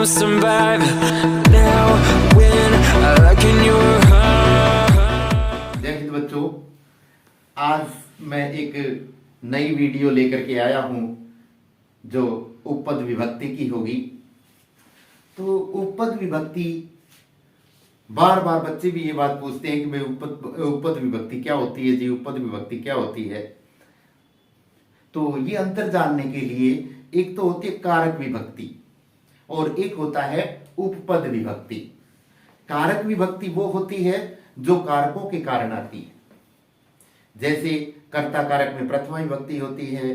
survive now when I look in your heart. जय हिंद बच्चों, आज मैं एक नई वीडियो लेकर के आया हूं जो उपपद विभक्ति की होगी। तो उपपद विभक्ति बार बार बच्चे भी ये बात पूछते हैं कि भाई उपपद विभक्ति क्या होती है जी, उपपद विभक्ति क्या होती है। तो ये अंतर जानने के लिए एक तो होती है कारक विभक्ति और एक होता है उपपद विभक्ति। कारक विभक्ति वो होती है जो कारकों के कारण आती है, जैसे कर्ता कारक में प्रथमा विभक्ति होती है,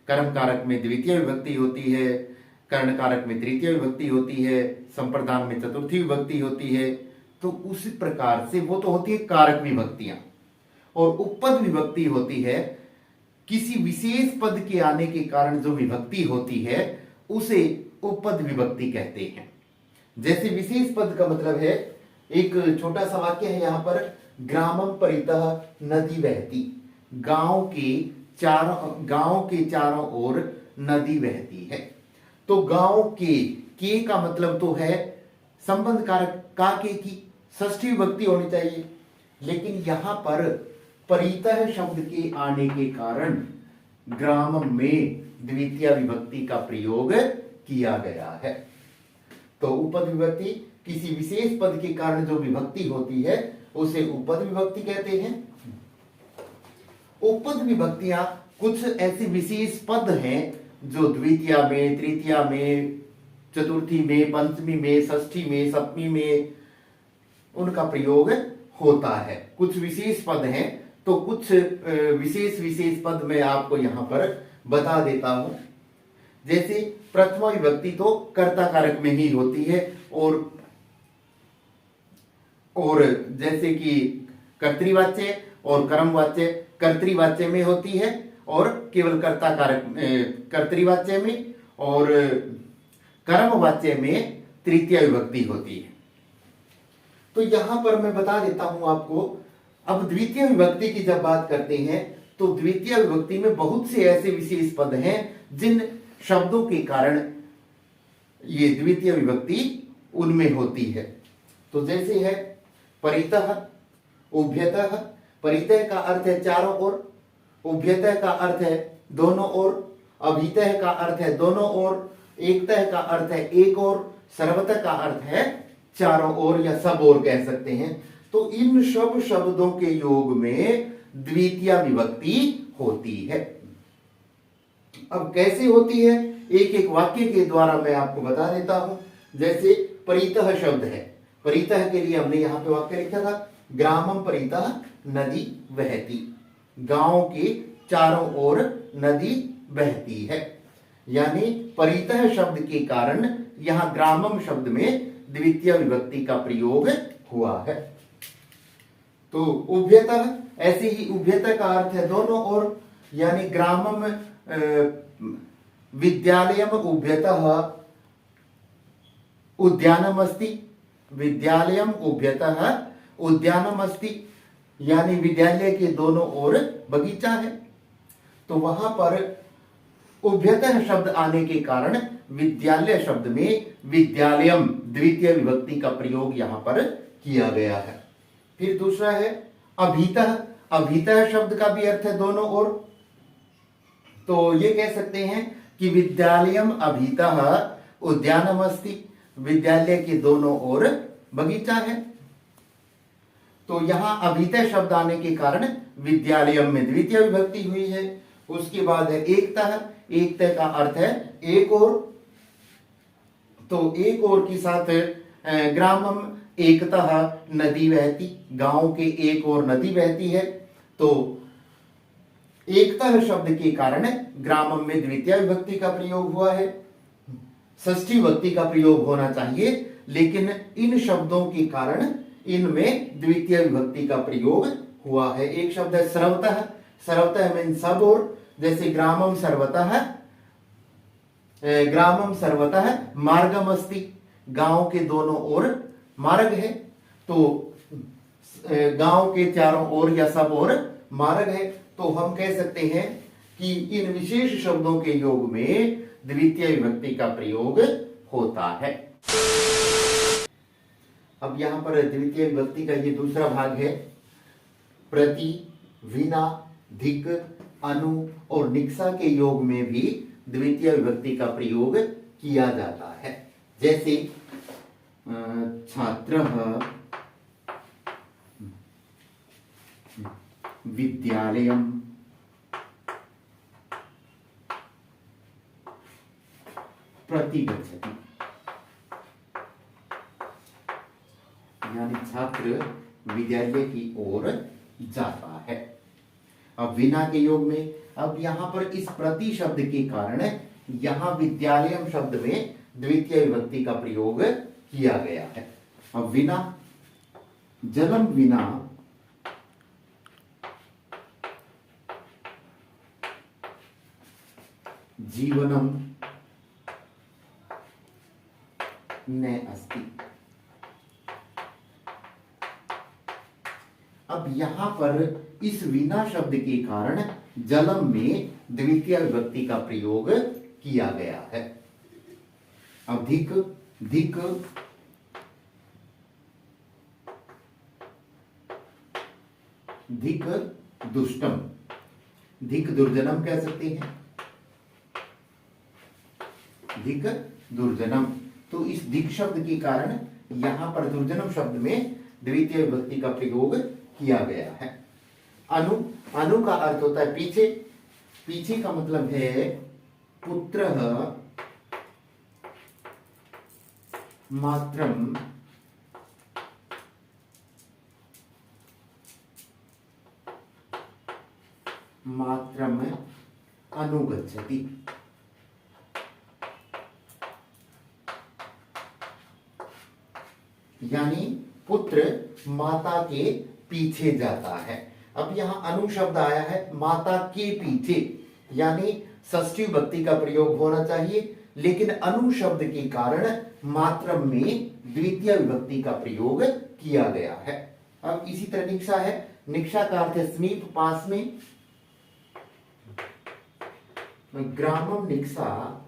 कर्म कारक में द्वितीय विभक्ति होती है, कर्ण कारक में तृतीय विभक्ति होती है, संप्रदान में चतुर्थी विभक्ति होती है। तो उस प्रकार से वो तो होती है कारक विभक्तियां। और उपपद विभक्ति होती है किसी विशेष पद के आने के कारण जो विभक्ति होती है उसे उपपद विभक्ति कहते हैं। जैसे विशेष पद का मतलब है, एक छोटा सा वाक्य है यहाँ पर, ग्रामम परितः नदी बहती। गांव के चारों ओर नदी बहती है। तो गांव के का मतलब तो है संबंध कारक का के की षष्ठी विभक्ति होनी चाहिए, लेकिन यहां पर परितः शब्द के आने के कारण ग्राम में द्वितीय विभक्ति का प्रयोग किया गया है। तो उपपद विभक्ति किसी विशेष पद के कारण जो विभक्ति होती है उसे उपपद विभक्ति कहते हैं। उपपद विभक्तियां कुछ ऐसे विशेष पद हैं जो द्वितीय में, तृतीय में, चतुर्थी में, पंचमी में, षष्ठी में, सप्तमी में उनका प्रयोग होता है। कुछ विशेष पद हैं, तो कुछ विशेष पद मैं आपको यहां पर बता देता हूं। जैसे प्रथमा विभक्ति तो कर्ता कारक में ही होती है और जैसे कि कर्तृवाच्य और कर्मवाच्य कर्तृवाच्य में होती है और केवल कर्ता कारक कर्तृवाच्य में, और कर्मवाच्य में तृतीय विभक्ति होती है। तो यहां पर मैं बता देता हूं आपको। अब द्वितीय विभक्ति की जब बात करते हैं तो द्वितीय विभक्ति में बहुत से ऐसे विशेष पद हैं जिन शब्दों के कारण ये द्वितीय विभक्ति उनमें होती है। तो जैसे है परितः, उभयतः। परितः का अर्थ है चारों ओर, उभयतः का अर्थ है दोनों ओर, अभितः का अर्थ है दोनों ओर, एकतः का अर्थ है एक ओर, सर्वतः का अर्थ है चारों ओर या सब ओर कह सकते हैं। तो इन सब शब्दों के योग में द्वितीय विभक्ति होती है। अब कैसे होती है, एक एक वाक्य के द्वारा मैं आपको बता देता हूं। जैसे परितः शब्द है, परितः के लिए हमने यहां पे वाक्य लिखा था, ग्रामम परितः नदी बहती। गांव के चारों ओर नदी बहती है। यानी परितः शब्द के कारण यहां ग्रामम शब्द में द्वितीय विभक्ति का प्रयोग हुआ है। तो उभयतः, ऐसे ही उभयतः का अर्थ है दोनों ओर, यानी ग्रामम विद्यालयम उभयतः उद्यानम अस्ति। विद्यालयम उभयतः उद्यानम अस्ति, यानी विद्यालय के दोनों ओर बगीचा है। तो वहां पर उभयतः शब्द आने के कारण विद्यालय शब्द में विद्यालयम द्वितीय विभक्ति का प्रयोग यहां पर किया गया है। फिर दूसरा है अभितः। अभितः शब्द का भी अर्थ है दोनों ओर। तो ये कह सकते हैं कि विद्यालयम अभितः उद्यानम अस्ति। विद्यालय के दोनों ओर बगीचा है। तो यहां अभितः शब्द आने के कारण विद्यालयम में द्वितीय विभक्ति हुई है। उसके बाद है एकतः। एकतः का अर्थ है एक ओर। तो एक ओर के साथ ग्रामम एकतः नदी बहती। गांव के एक ओर नदी बहती है। तो एकतः शब्द के कारण ग्रामम में द्वितीय विभक्ति का प्रयोग हुआ है। षष्ठी विभक्ति का प्रयोग होना चाहिए, लेकिन इन शब्दों के कारण इनमें द्वितीय विभक्ति का प्रयोग हुआ है। एक शब्द है सर्वतः। सर्वतः मीन सब ओर। जैसे ग्रामम सर्वतः मार्गम अस्ति। गांव के दोनों ओर मार्ग है। तो गांव के चारों ओर या सब ओर मार्ग है। तो हम कह सकते हैं कि इन विशेष शब्दों के योग में द्वितीय विभक्ति का प्रयोग होता है। अब यहाँ पर द्वितीय विभक्ति का ये दूसरा भाग है। प्रति, विना, धिक, अनु और निक्सा के योग में भी द्वितीय विभक्ति का प्रयोग किया जाता है। जैसे छात्रः विद्यालयं प्रति गच्छति, यानी छात्र विद्यालय की ओर जाता है। अब विना के योग में, अब यहां पर इस प्रति शब्द के कारण यहां विद्यालयम शब्द में द्वितीय विभक्ति का प्रयोग किया गया है। अब विना, जलम विना जीवनम न अस्ति। अब यहां पर इस विना शब्द के कारण जलम में द्वितीय विभक्ति का प्रयोग किया गया है। अब धिक, धिक धिक दुष्टम, धिक दुर्जनम कह सकते हैं, धिक दुर्जनम। तो इस धिक शब्द के कारण यहां पर दुर्जनम शब्द में द्वितीय विभक्ति का प्रयोग किया गया है। अनु, अनु का अर्थ होता है पीछे, पीछे का मतलब है पुत्रः मात्रम मात्रम अनुगच्छति। यानी पुत्र माता के पीछे जाता है। अब यहां अनु शब्द आया है माता के पीछे, यानी षष्ठी विभक्ति का प्रयोग होना चाहिए, लेकिन अनु शब्द के कारण मात्रम में द्वितीय विभक्ति का प्रयोग किया गया है। अब इसी तरह निक्षा है, निक्षा का अर्थ है समीप, पास में। ग्रामम निक्षा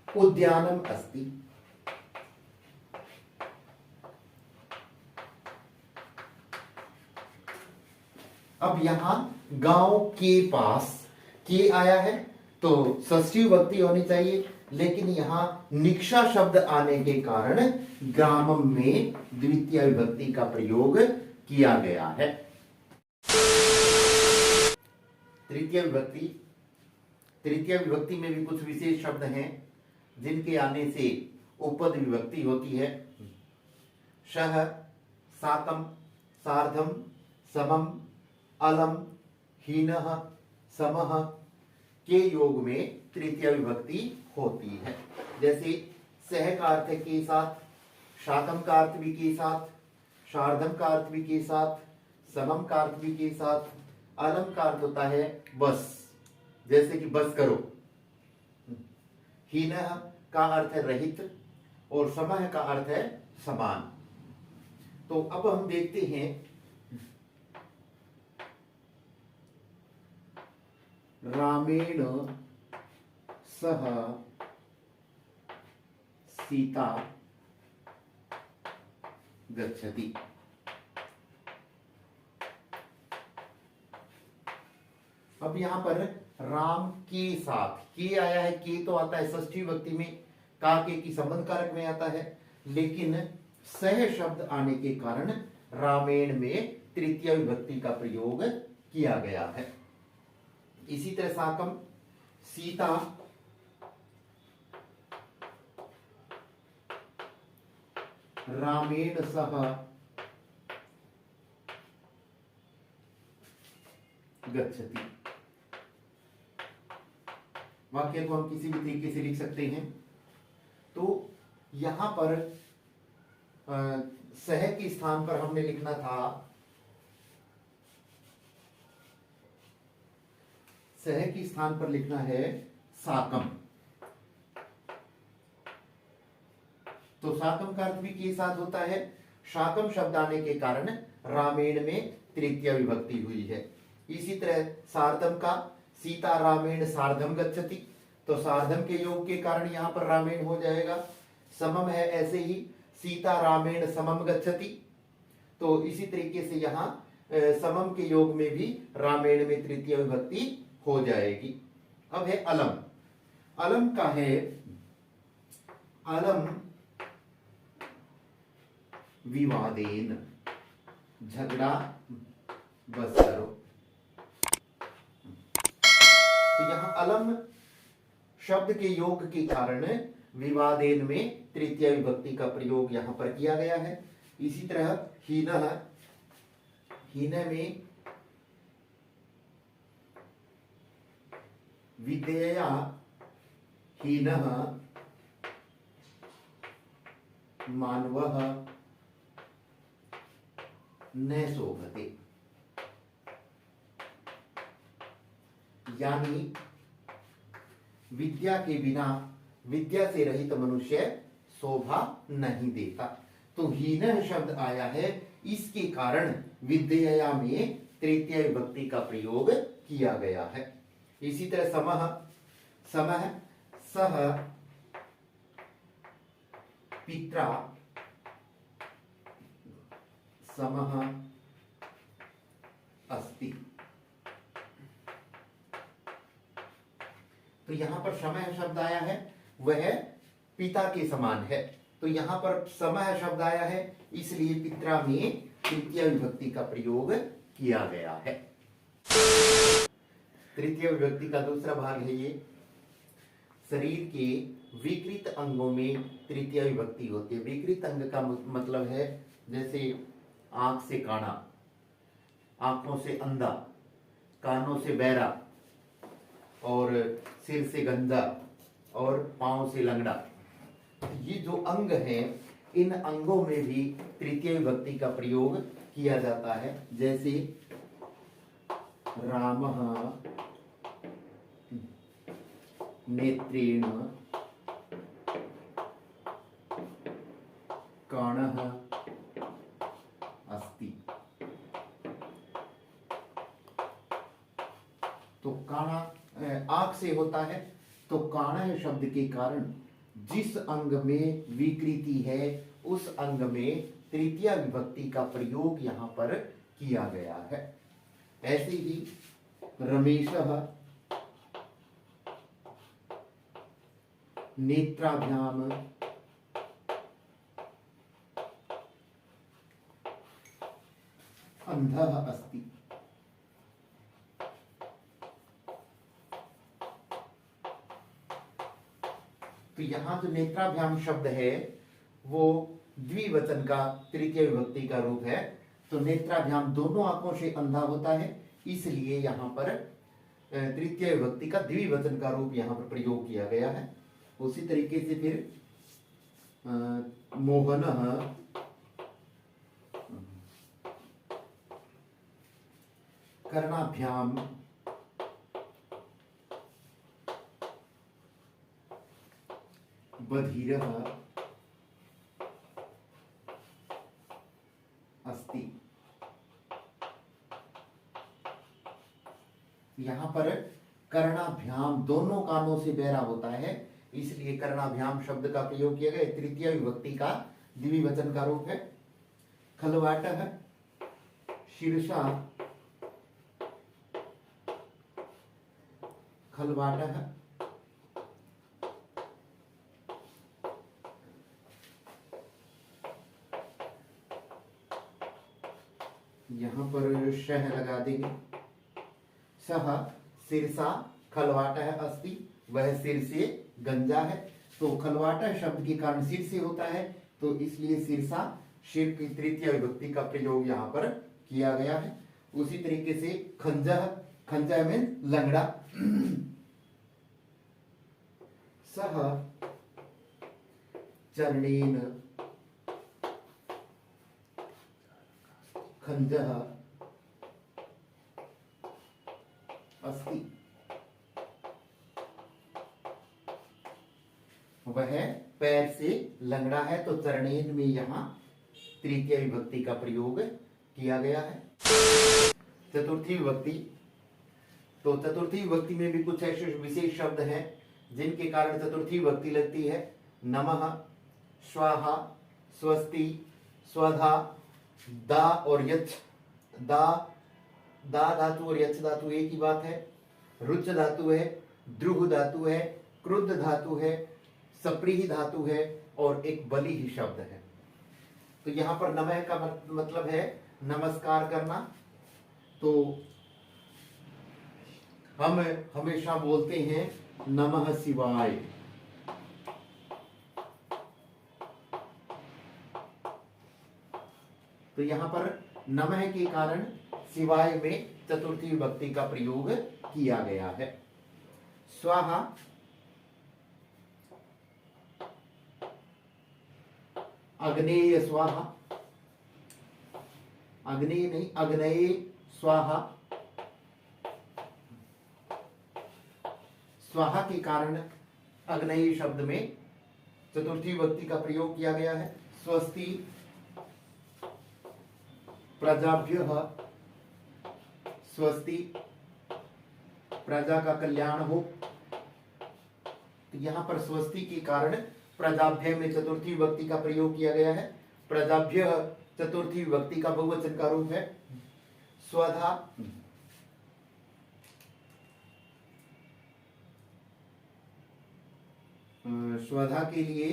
उद्यानम अस्ति। अब यहां गांव के पास के आया है तो षष्ठी विभक्ति होनी चाहिए, लेकिन यहां निक्षा शब्द आने के कारण ग्रामम में द्वितीय विभक्ति का प्रयोग किया गया है। तृतीय विभक्ति, तृतीय विभक्ति में भी कुछ विशेष शब्द हैं जिनके आने से उपपद विभक्ति होती है। शह, साकम, सार्धम, समम, अलम, हीनः, समः के योग में तृतीय विभक्ति होती है। जैसे सह का अर्थ है के साथ, शाकम का अर्थ भी के साथ, शार्धम का अर्थ भी के साथ, समम का अर्थ भी के साथ, अलम का अर्थ होता है बस, जैसे कि बस करो। हीनः का अर्थ है रहित और समः का अर्थ है समान। तो अब हम देखते हैं रामेण सह सीता गच्छति। अब यहां पर राम के साथ के आया है, के तो आता है षष्ठी विभक्ति में, का के की संबंध कारक में आता है, लेकिन सह शब्द आने के कारण रामेण में तृतीय विभक्ति का प्रयोग किया गया है। इसी तरह साकम, सीता, रामेण सह गच्छति। वाक्य को हम किसी भी तरीके से लिख सकते हैं। तो यहां पर सह के स्थान पर हमने लिखना था, सह के स्थान पर लिखना है साकम। तो साकम का अर्थ भी के साथ होता है। शाकम शब्द आने के कारण रामेण में तृतीय विभक्ति हुई है। इसी तरह सार्धम का, सीता रामेण सार्धम गच्छति, तो सार्धम के योग के कारण यहाँ पर रामेण हो जाएगा। समम है ऐसे ही सीता रामेण समम गच्छति, तो इसी तरीके से यहाँ समम के योग में भी रामेण में तृतीय विभक्ति हो जाएगी। अब है अलम। अलम का है अलम विवादेन, झगड़ा बस करो। तो यहां अलम शब्द के योग के कारण विवादेन में तृतीय विभक्ति का प्रयोग यहां पर किया गया है। इसी तरह हीनः, हीन में विद्यया हीनः मानवः न शोभते, यानी विद्या के बिना, विद्या से रहित मनुष्य शोभा नहीं देता। तो हीन शब्द आया है, इसके कारण विद्या में तृतीय विभक्ति का प्रयोग किया गया है। इसी तरह समः, समः सह पित्रा समः अस्ति। तो यहां पर समय शब्द आया है, वह पिता के समान है। तो यहां पर समय शब्द आया है, इसलिए पित्रा में तृतीय विभक्ति का प्रयोग किया गया है। तृतीय विभक्ति का दूसरा भाग है ये, शरीर के विकृत अंगों में तृतीय विभक्ति होती है। विकृत अंग का मतलब है जैसे आंख से काना, आंखों से अंधा, कानों से बहरा, और सिर से गंजा, और पांव से लंगड़ा। ये जो अंग हैं, इन अंगों में भी तृतीय विभक्ति का प्रयोग किया जाता है। जैसे रामः नेत्रेण काणः अस्ति। तो काणा आंख से होता है, तो काणः शब्द के कारण जिस अंग में विकृति है उस अंग में तृतीय विभक्ति का प्रयोग यहां पर किया गया है। ऐसे ही रमेशः नेत्राभ्याम अंधः अस्ति। तो यहां जो नेत्राभ्याम शब्द है वो द्विवचन का तृतीय विभक्ति का रूप है। तो नेत्राभ्याम दोनों आंखों से अंधा होता है, इसलिए यहां पर तृतीय विभक्ति का द्विवचन का रूप यहां पर प्रयोग किया गया है। उसी तरीके से फिर मोहनः कर्णाभ्याम बधिरः अस्ति। यहां पर कर्णाभ्याम दोनों कानों से बहरा होता है, इसलिए कर्णाभ्याम शब्द का प्रयोग किया गया। तृतीय विभक्ति का द्विवचन का रूप है। खलवाटः शीर्षा खलवाटः यहां पर शह लगा देंगे। सह सिरसा खलवाटः अस्ति, वह सिर से गंजा है। तो खलवाटः शब्द के कारण सिर से होता है, तो इसलिए सिरसा सिर की तृतीय विभक्ति का प्रयोग यहाँ पर किया गया है। उसी तरीके से खंजह, खंजह में लंगड़ा। सह चरणेन खंजः अस्ति, वह पैर से लंगड़ा है। तो चरणेन में यहाँ तृतीय विभक्ति का प्रयोग किया गया है। चतुर्थी विभक्ति, तो चतुर्थी विभक्ति में भी कुछ ऐसे विशेष शब्द हैं जिनके कारण चतुर्थी विभक्ति लगती है। नमः, स्वाहा, स्वस्ति, स्वधा, दा और यच्छ। दा धातु और यच्छ धातु एक ही बात है। रुच धातु है, द्रुह धातु है, क्रुद्ध धातु है, सप्रीह धातु है और एक बलि ही शब्द है। तो यहां पर नमः का मतलब है नमस्कार करना। तो हम हमेशा बोलते हैं नमः शिवाय। तो यहां पर नमः के कारण शिवाय में चतुर्थी विभक्ति का प्रयोग किया गया है। स्वाहा, अग्नेय स्वाहा, अग्नेय नहीं अग्नेय स्वाहा। स्वाहा के कारण अग्नेय शब्द में चतुर्थी विभक्ति का प्रयोग किया गया है। स्वस्ति, प्रजाभ्यः, स्वस्ति, प्रजा का कल्याण हो। तो यहां पर स्वस्ति के कारण प्रजाभ्य में चतुर्थी विभक्ति का प्रयोग किया गया है। प्रजाभ्य चतुर्थी विभक्ति का बहुवचन का रूप है। स्वधा, स्वधा के लिए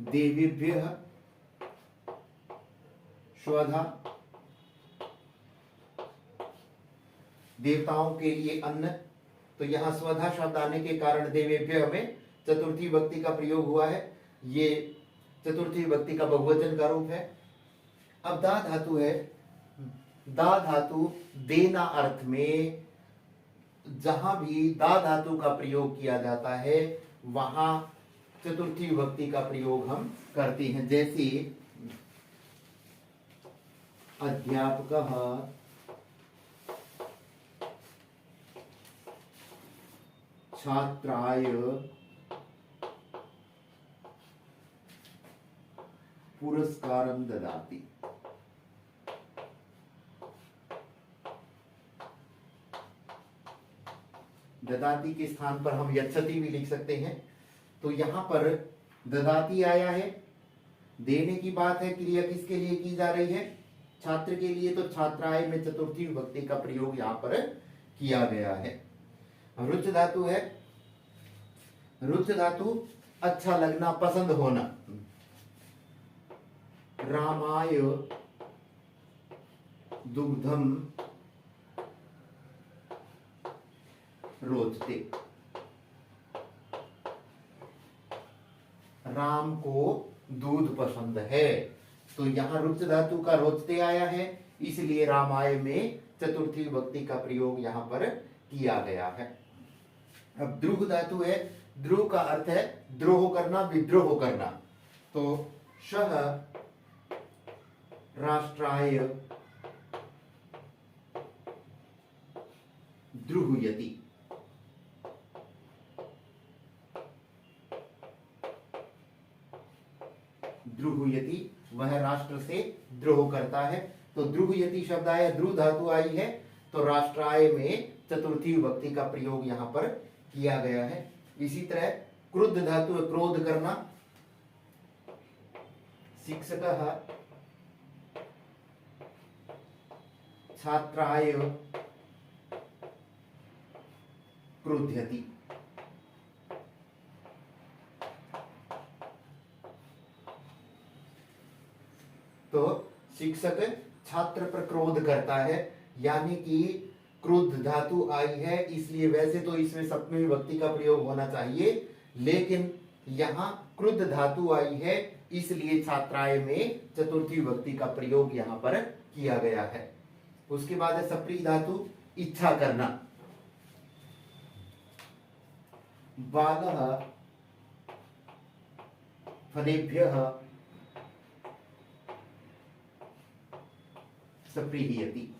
देवीभ्यः, स्वधा, देवताओं के लिए अन्न। तो यहां स्वधा शब्द आने के कारण देवेभ्य में चतुर्थी विभक्ति का प्रयोग हुआ है। ये चतुर्थी विभक्ति का बहुवचन का रूप है। अब दा धातु है। दा धातु देना अर्थ में जहां भी दा धातु का प्रयोग किया जाता है वहां चतुर्थी विभक्ति का प्रयोग हम करते हैं। जैसे अध्यापकः, छात्राय पुरस्कारं ददाति। ददाति के स्थान पर हम यच्छति भी लिख सकते हैं। तो यहां पर ददाति आया है, देने की बात है। क्रिया किसके लिए की जा रही है? छात्र के लिए। तो छात्राय में चतुर्थी विभक्ति का प्रयोग यहां पर किया गया है। रुच धातु है। रुच धातु अच्छा लगना, पसंद होना। रामाय दुग्धम रोचते। राम को दूध पसंद है। तो यहां रुच धातु का रोचते आया है, इसलिए रामाय में चतुर्थी विभक्ति का प्रयोग यहां पर किया गया है। अब द्रुह धातु है। द्रुह का अर्थ है द्रोह करना, विद्रोह करना। तो शह राष्ट्राय द्रुहयति। द्रुहयति वह राष्ट्र से द्रोह करता है। तो द्रुहयति शब्द आया, द्रु धातु आई है। तो राष्ट्राय में चतुर्थी विभक्ति का प्रयोग यहां पर किया गया है। इसी तरह क्रुद्ध धातु, क्रोध करना। शिक्षकः छात्राय क्रुध्यति। तो शिक्षक छात्र पर क्रोध करता है, यानी कि क्रुद्ध धातु आई है, इसलिए वैसे तो इसमें सप्तमी विभक्ति का प्रयोग होना चाहिए, लेकिन यहां क्रुद्ध धातु आई है, इसलिए छात्राय में चतुर्थी विभक्ति का प्रयोग यहां पर किया गया है। उसके बाद है सप्री धातु, इच्छा करना। बालः फलेभ्यः सप्रीयति।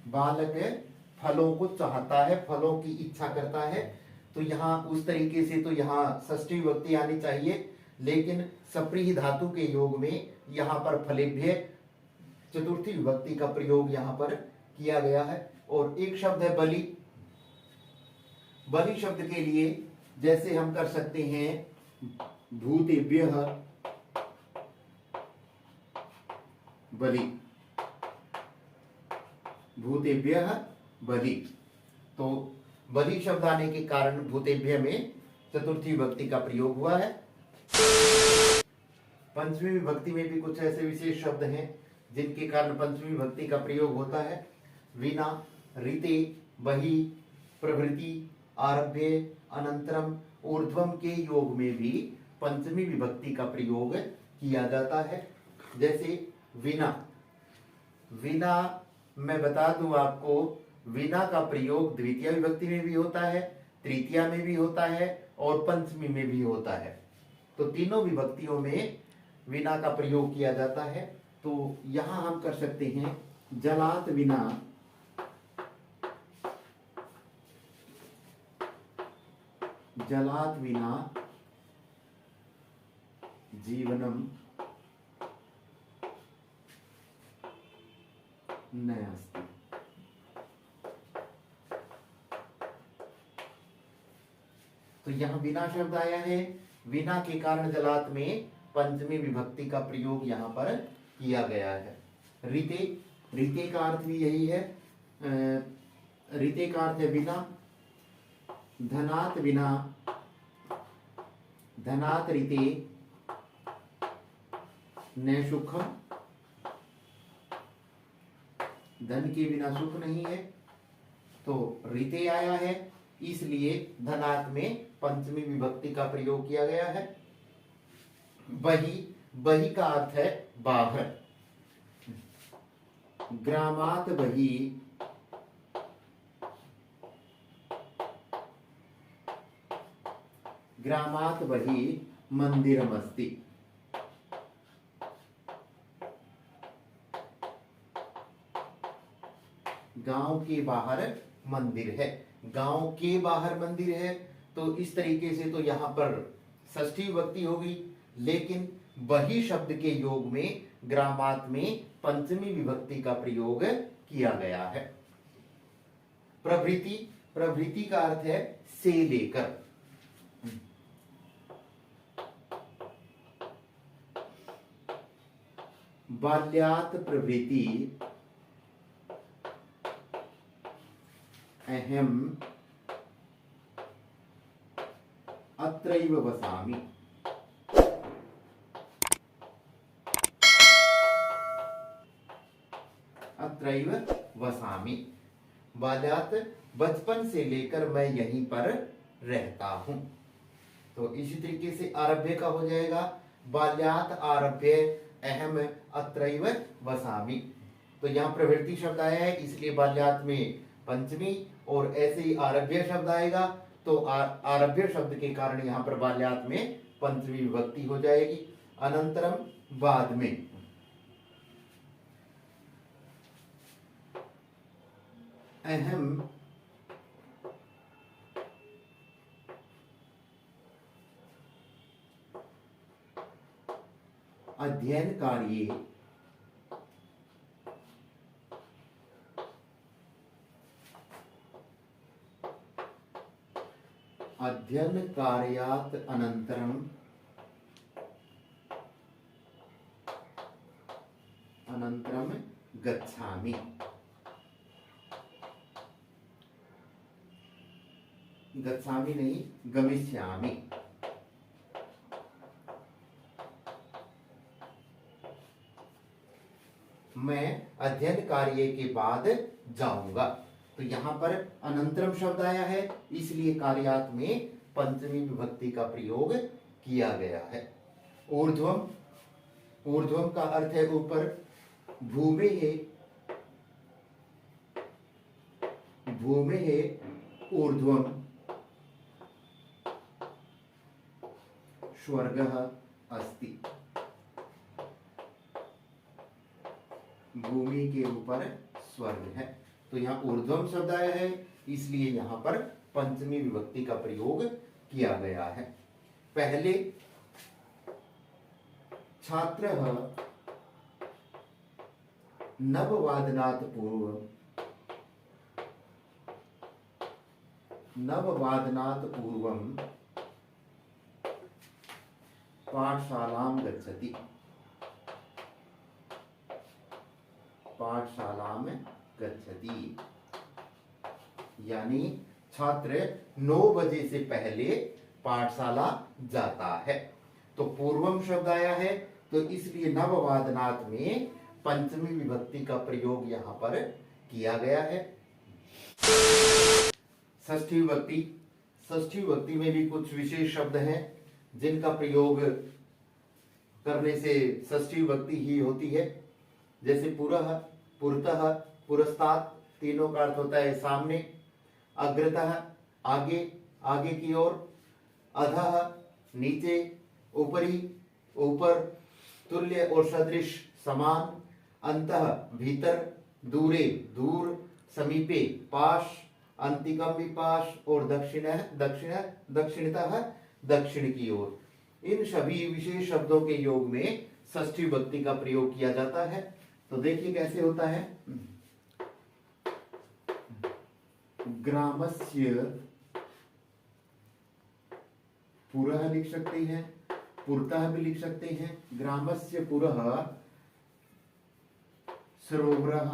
बालक फलों को चाहता है, फलों की इच्छा करता है। तो यहां उस तरीके से तो यहां षष्ठी विभक्ति आनी चाहिए, लेकिन सप्रीह धातु के योग में यहाँ पर फलेभ्य चतुर्थी विभक्ति का प्रयोग यहाँ पर किया गया है। और एक शब्द है बलि। बलि शब्द के लिए जैसे हम कर सकते हैं भूतेभ्यः बलि, भूतेभ्यः बलि। तो बलि शब्द आने के कारण भूतेभ्य में चतुर्थी विभक्ति का प्रयोग हुआ है। पंचमी विभक्ति में भी कुछ ऐसे विशेष शब्द हैं जिनके कारण पंचमी विभक्ति का प्रयोग होता है। विना, ऋते, बहि, प्रभृति, आरभ्य, अनंतरम, ऊर्ध्वम के योग में भी पंचमी विभक्ति का प्रयोग किया जाता है। जैसे विना, विना मैं बता दूं आपको, विना का प्रयोग द्वितीय विभक्ति में भी होता है, तृतीया में भी होता है और पंचमी में भी होता है। तो तीनों विभक्तियों में विना का प्रयोग किया जाता है। तो यहां हम कर सकते हैं जलात विना, जलात विना जीवनम न अस्ति। तो यहां बिना शब्द आया है, बिना के कारण जलात में पंचमी विभक्ति का प्रयोग यहां पर किया गया है। ऋते, ऋते का अर्थ भी यही है, ऋते का अर्थ है बिना। धनात बिना, धनात ऋते न सुखम, धन के बिना सुख नहीं है। तो ऋते आया है इसलिए धनात में पंचमी विभक्ति का प्रयोग किया गया है। बहि, बहि का अर्थ है बाहर। ग्रामात बहि, ग्रामात बहि मंदिरमस्ति। गांव के बाहर मंदिर है, गांव के बाहर मंदिर है। तो इस तरीके से तो यहां पर षष्ठी विभक्ति होगी, लेकिन बहि शब्द के योग में ग्रामात में पंचमी विभक्ति का प्रयोग किया गया है। प्रभृति, प्रभृति का अर्थ है से लेकर। बाल्यात प्रभृति अहम अत्रैव वसामि। अत्रैव वसामि, बाल्यात बचपन से लेकर मैं यहीं पर रहता हूं। तो इसी तरीके से आरभ्य का हो जाएगा बाल्यात आरभ्य अहम अत्रैव वसामि। तो यहाँ प्रवृत्ति शब्द आया है इसलिए बाल्यात में पंचमी, और ऐसे ही आरभ्य शब्द आएगा तो आरभ्य शब्द के कारण यहाँ पर बाल्यात में पंचमी विभक्ति हो जाएगी। अनंतरम बाद में, अहम अध्ययन कार्ये अध्ययन कार्यात् अनंतरम अनंतरम गच्छामि। गच्छामि नहीं, गमिष्यामि। मैं अध्ययन कार्य के बाद जाऊंगा। तो यहाँ पर अनंतरम शब्द आया है इसलिए कार्यात में पंचमी विभक्ति का प्रयोग किया गया है। ऊर्ध्वम, ऊर्ध्वम का अर्थ है ऊपर। भूमे है, भूमे है ऊर्ध्वम स्वर्गः अस्ति। भूमि के ऊपर स्वर्ग है। तो यहाँ ऊर्ध्वम शब्द आया है इसलिए यहाँ पर पंचमी विभक्ति का प्रयोग किया गया है। पहले छात्रः नववादनात् पूर्वं पाठशालां गच्छति। यानी छात्र 9 बजे से पहले पाठशाला जाता है। तो पूर्वम शब्द आया है, तो इसलिए नववादनात् में पंचमी विभक्ति का प्रयोग यहां पर किया गया है। षष्ठी विभक्ति में भी कुछ विशेष शब्द हैं जिनका प्रयोग करने से षष्ठी विभक्ति ही होती है। जैसे पुरः, पुरतः, पुरस्तात्, तीनों का अर्थ होता है सामने। अग्रतः आगे, आगे की ओर। अधः नीचे, ऊपरी, ऊपर। तुल्य और सदृश समान। अंतः भीतर, दूरे दूर, समीपे पास, अंतिकम भी पास, और दक्षिणतः दक्षिण की ओर। इन सभी विशेष शब्दों के योग में षष्ठी विभक्ति का प्रयोग किया जाता है। तो देखिए कैसे होता है। ग्रामस्य पुरः लिख सकते हैं, पुरतः भी लिख सकते हैं। ग्रामस्य पुरः सरोवरः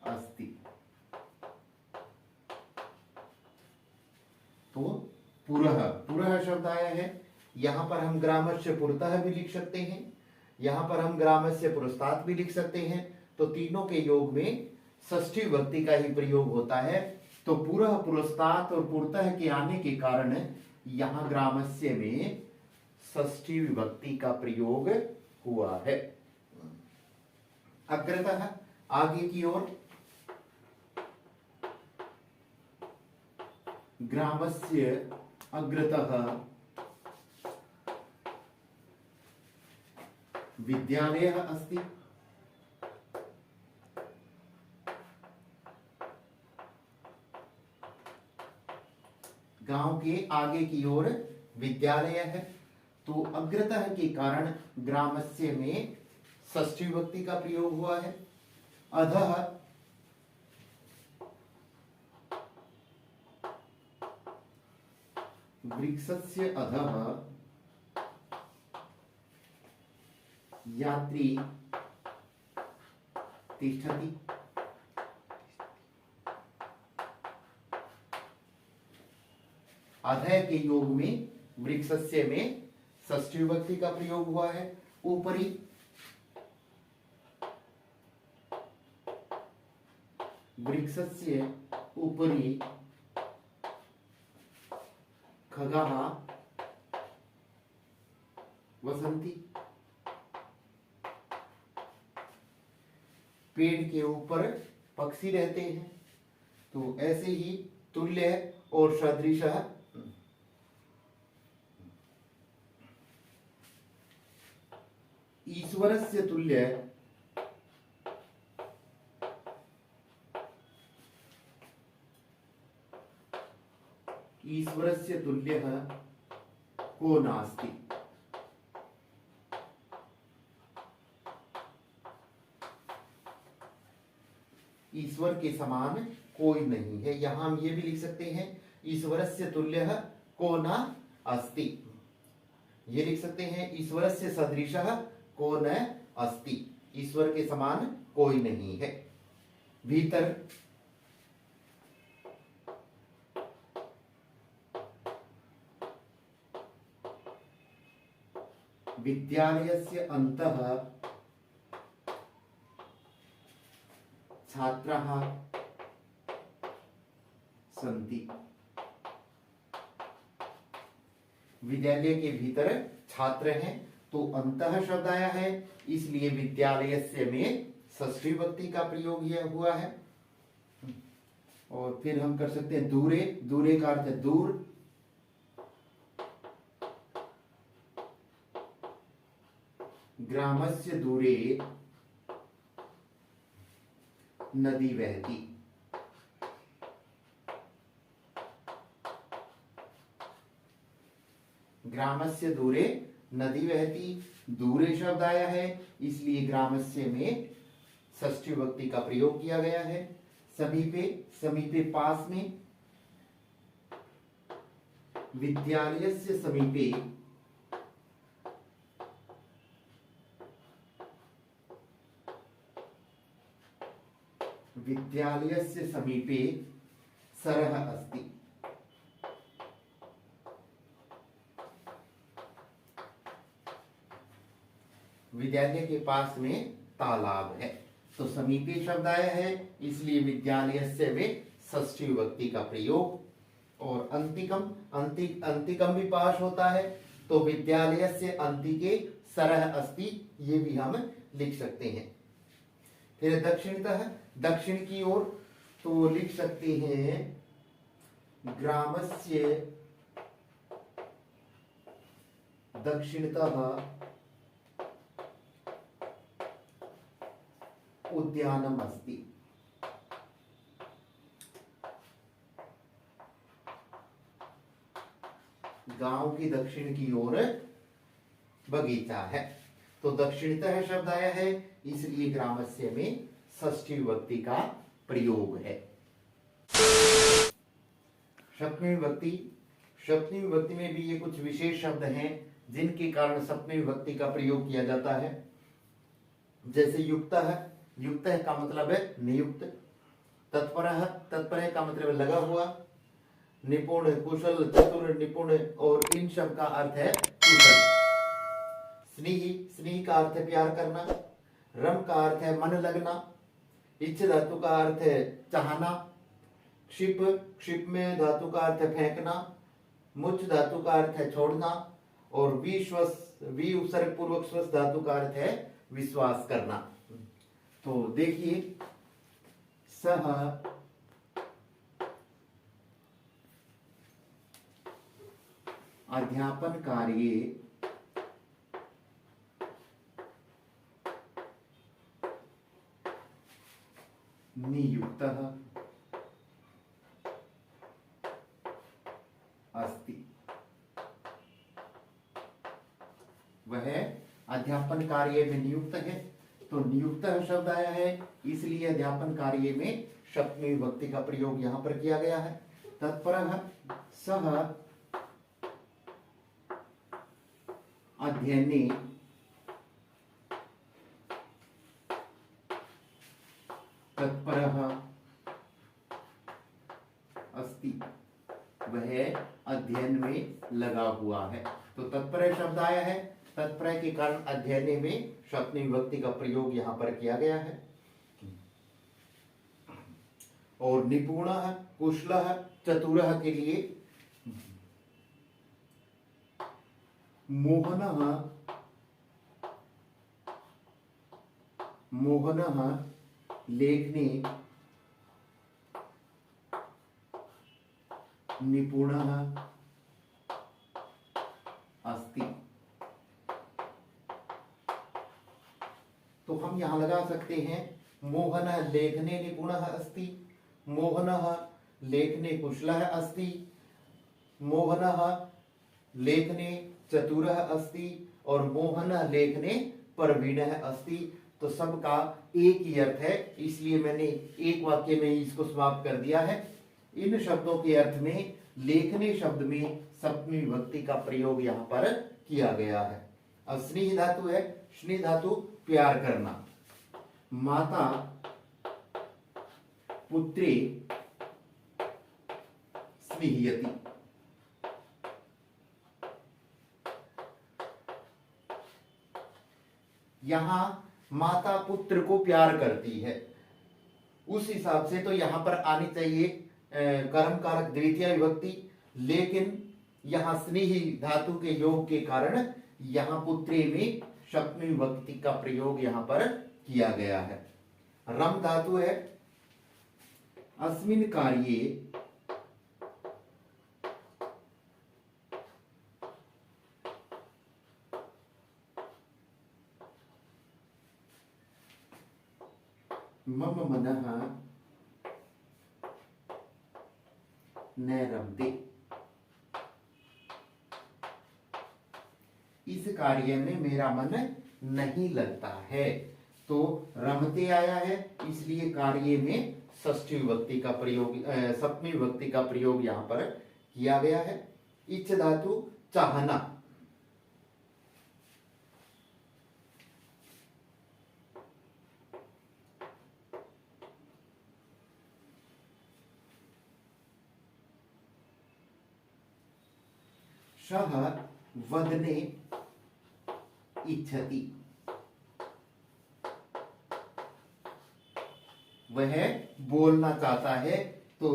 अस्ति। तो पुरः शब्द आया है, यहां पर हम ग्रामस्य पुरतः भी लिख सकते हैं, यहां पर हम ग्रामस्य पुरस्तात् भी लिख सकते हैं। तो तीनों के योग में षष्ठी विभक्ति का ही प्रयोग होता है। तो पुरः, पुरस्तात् और पुरतः के आने के कारण यहां ग्रामस्य में षष्ठी विभक्ति का प्रयोग हुआ है। अग्रतः आगे की ओर। ग्रामस्य अग्रतः विद्यालयः अस्ति। गांव के आगे की ओर विद्यालय है। तो अग्रतः के कारण ग्रामस्य में षष्ठी विभक्ति का प्रयोग हुआ है। अधः वृक्षस्य अधः यात्री तिष्ठति। अधः के योग में वृक्षस्य में षष्ठी विभक्ति का प्रयोग हुआ है। ऊपरी, वृक्षस्य ऊपरी खगाः वसन्ति। पेड़ के ऊपर पक्षी रहते हैं। तो ऐसे ही तुल्य और सदृशः, ईश्वरस्य तुल्य ईश्वरस्य तुल्यः को नास्ति। ईश्वर के समान कोई नहीं है। यहां हम ये भी लिख सकते हैं, ईश्वरस्य तुल्यः को न अस्ति। ये लिख सकते हैं, ईश्वरस्य सदृशः को न अस्ति। ईश्वर के समान कोई नहीं है। भीतर, विद्यालयस्य अन्तः छात्राः सन्ति। विद्यालय के भीतर छात्र हैं। तो अंतः शब्द आया है, इसलिए विद्यालयस्य में षष्ठी विभक्ति का प्रयोग यह हुआ है। और फिर हम कर सकते हैं दूरे। दूरे का अर्थ है दूर। ग्रामस्य दूरे नदी बहती। ग्रामस्य दूरे नदी बहती, दूरे शब्द आया है इसलिए ग्रामस्य में षष्ठी विभक्ति का प्रयोग किया गया है। समीपे, समीपे पास में, विद्यालयस्य समीपे, विद्यालयस्य समीपे सरः अस्ति। विद्यालय के पास में तालाब है। तो समीपे शब्द आया है इसलिए विद्यालयस्य में षष्ठी विभक्ति का प्रयोग। और अंतिकम, अंतिकम भी पास होता है तो विद्यालयस्य अंतिके सरः अस्ति, ये भी हम लिख सकते हैं। फिर दक्षिणतः, दक्षिण की ओर तो लिख सकते हैं ग्रामस्य दक्षिणतः उद्यानम अस्ति। गांव की दक्षिण की ओर बगीचा है। तो दक्षिणतः शब्द आया है इसलिए ग्रामस्य में षष्ठी विभक्ति का प्रयोग है। सप्तमी विभक्ति, सप्तमी विभक्ति में भी ये कुछ विशेष शब्द हैं जिनके कारण सप्तमी विभक्ति का प्रयोग किया जाता है। जैसे युक्तः, युक्तः का मतलब है नियुक्त। तत्परः, तत्पर का मतलब है लगा हुआ। निपुण, कुशल, चतुर, निपुण और इन शब्द का अर्थ है कुशल। स्नेही, स्नेही का अर्थ है प्यार करना। रम का अर्थ है मन लगना। इच्छ धातु का अर्थ है चाहना। क्षिप, क्षिप में धातु का अर्थ है फेंकना। मुच धातु का अर्थ है छोड़ना। और विश्वस, वी उपसर्ग पूर्वक स्वस्थ धातु का अर्थ है विश्वास करना। तो देखिए, सह अध्यापन कार्ये नियुक्तः अस्ति। वह अध्यापन कार्य में नियुक्त है। तो नियुक्त शब्द आया है इसलिए अध्यापन कार्य में सप्तमी विभक्ति का प्रयोग यहां पर किया गया है। तत्परः सह अध्ययने तत्परः अस्ति, वह अध्ययन में लगा हुआ है। तो तत्पर शब्द आया है, तत्पर के कारण अध्ययन में सप्तमी विभक्ति का प्रयोग यहां पर किया गया है। और निपुणः, कुशलः, चतुरः के लिए मोहनः, मोहनः लेखने निपुणः अस्ति। तो हम यहां लगा सकते हैं मोहनः लेखने निपुणः अस्ति, मोहनः लेखने कुशलः अस्ति, मोहनः लेखने चतुरः अस्ति और मोहनः लेखने प्रवीणः अस्ति। तो सबका एक ही अर्थ है इसलिए मैंने एक वाक्य में ही इसको समाप्त कर दिया है। इन शब्दों के अर्थ में लेखने शब्द में सप्तमी विभक्ति का प्रयोग यहां पर किया गया है। अब स्नेह धातु है, स्नेह धातु प्यार करना। माता पुत्रे स्नेहयति। यहां माता पुत्र को प्यार करती है, उस हिसाब से तो यहां पर आनी चाहिए कर्म कारक द्वितीय विभक्ति, लेकिन यहां स्नेही धातु के योग के कारण यहां पुत्रे में सप्तमी विभक्ति का प्रयोग यहां पर किया गया है। रम धातु है, अस्मिन् कार्ये मम मनः न रमते। इस कार्य में मेरा मन नहीं लगता है। तो रमते आया है, इसलिए कार्य में षष्ठी विभक्ति का प्रयोग, सप्तमी विभक्ति का प्रयोग यहां पर किया गया है। इच्छ धातु चाहना, सः वदने इच्छति, वह बोलना चाहता है। तो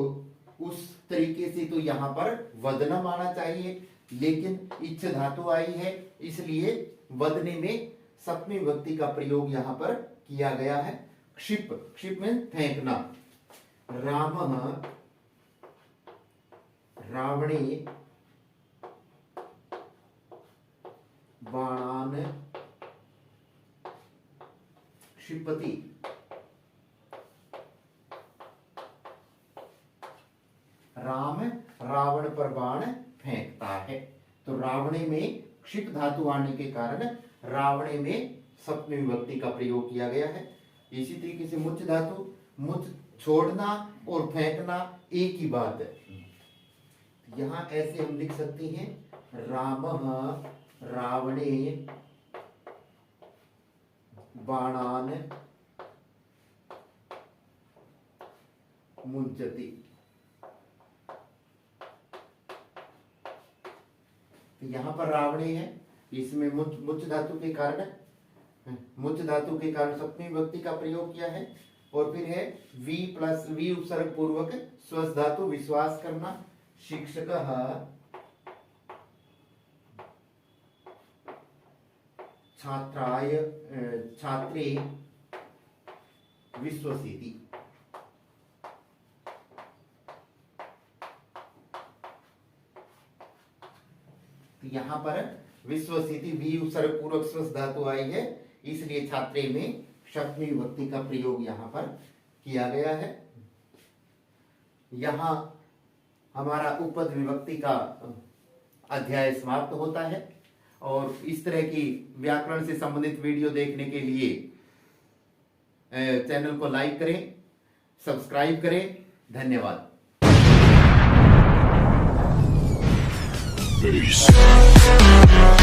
उस तरीके से तो यहां पर वदनम आना चाहिए, लेकिन इच्छ धातु आई है, इसलिए वदने में सप्तमी विभक्ति का प्रयोग यहां पर किया गया है। क्षिप, क्षिप में फेंकना। रामः रावणे बाणान क्षिपति, राम रावण पर बाण फेंकता है। तो रावणे में क्षिप धातु आने के कारण रावणे में सप्तमी विभक्ति का प्रयोग किया गया है। इसी तरीके से मुच धातु, मुच छोड़ना और फेंकना एक ही बात है। यहां ऐसे हम लिख सकते हैं, रामः रावणे बाणान मुंचति। तो यहां पर रावणे है, इसमें मुच धातु के कारण, मुच धातु के कारण सप्तमी विभक्ति का प्रयोग किया है। और फिर है वी प्लस वी उपसर्ग पूर्वक स्वस्थ धातु विश्वास करना। शिक्षकः छात्राय छात्रे विश्वसिति। तो यहां पर विश्वसिति वी उपसर्ग पूर्वक स्वस्थ धातु आई है, इसलिए छात्रे में सप्तमी विभक्ति का प्रयोग यहां पर किया गया है। यहां हमारा उपपद विभक्ति का अध्याय समाप्त होता है। और इस तरह की व्याकरण से संबंधित वीडियो देखने के लिए चैनल को लाइक करें, सब्सक्राइब करें। धन्यवाद। Peace.